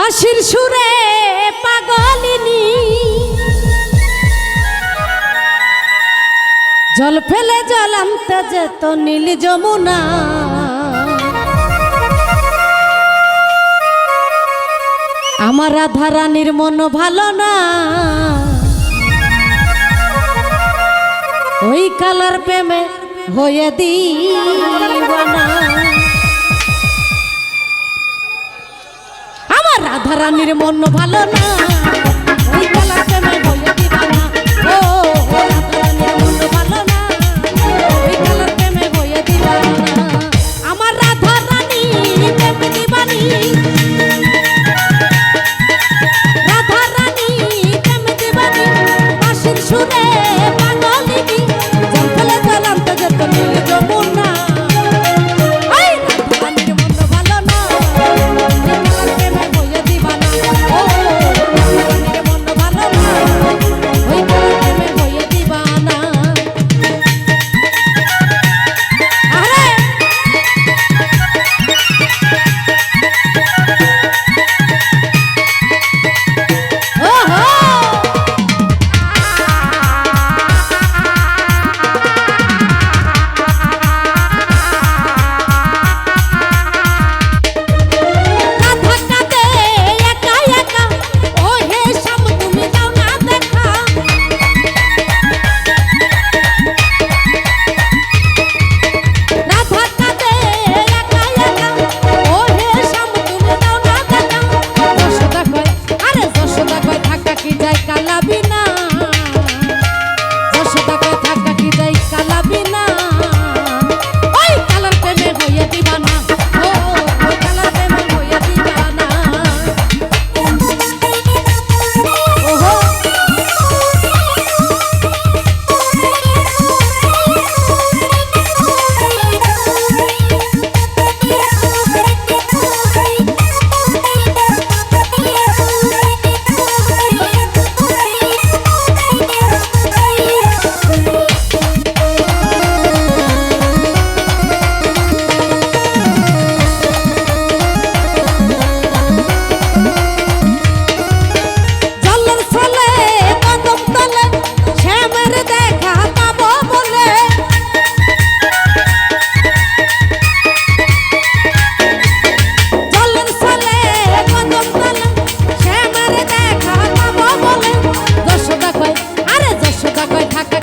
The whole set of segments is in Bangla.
বাঁশির সুরে পাগলিনী জল ফেলে জল আনতে যেত নীল যমুনা। আমার রাধা রানীর মন ভালো না, ওই কালার প্রেমে হয়ে দিওয়ানা। আমার রাধা রানীর মন ভালো না, ওই কালার প্রেমে হয়ে দিওয়ানা। ও রাধা রানীর মন ভালো না, ওই কালার প্রেমে হয়ে দিওয়ানা। আমার রাধা রানী প্রেম দিবানী, রাধা রানী প্রেম দিবানী। বাঁশির সুরে পাগলিনী জল ফেলে জল আনতে যেত নীল যমুনা।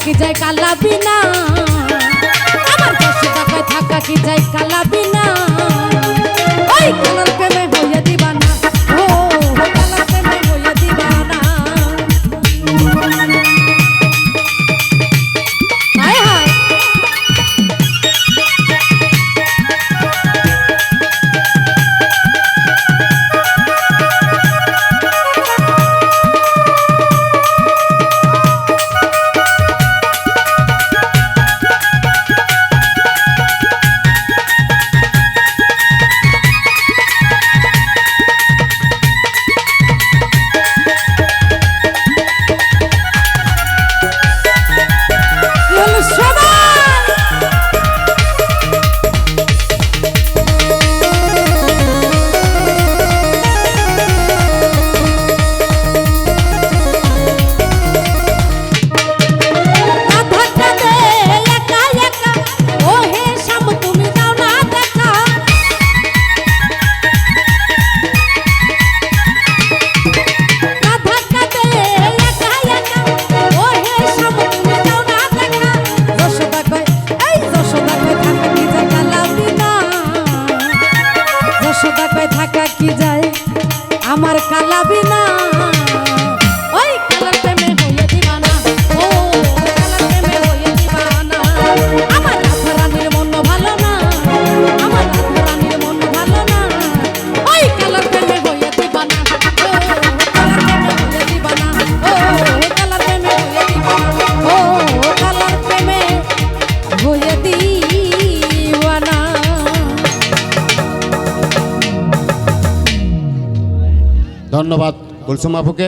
কি যায় কালা বিনা, আমার দশে টাকায় থাকা কি যায় কালা বিনা। ওই কালার প্রেমে হইয়া দিবানা, ও কালার প্রেমে হইয়া দিবানা। হায় হায় থাকা কি যায় আমার কালা বিনা। ওই কালার প্রেমে হইয়া দিবানা, ও কালার প্রেমে হইয়া দিবানা। আমার রাধা রানীর মন ভালো না, আমার রাধা রানীর মন ভালো না। ওই কালার প্রেমে হইয়া দিবানা, ও কালার প্রেমে হইয়া দিবানা। ও কালার প্রেমে হইয়া দিবানা, ও কালার প্রেমে হইয়া দিবানা। ধন্যবাদ কুলসুম আপুকে।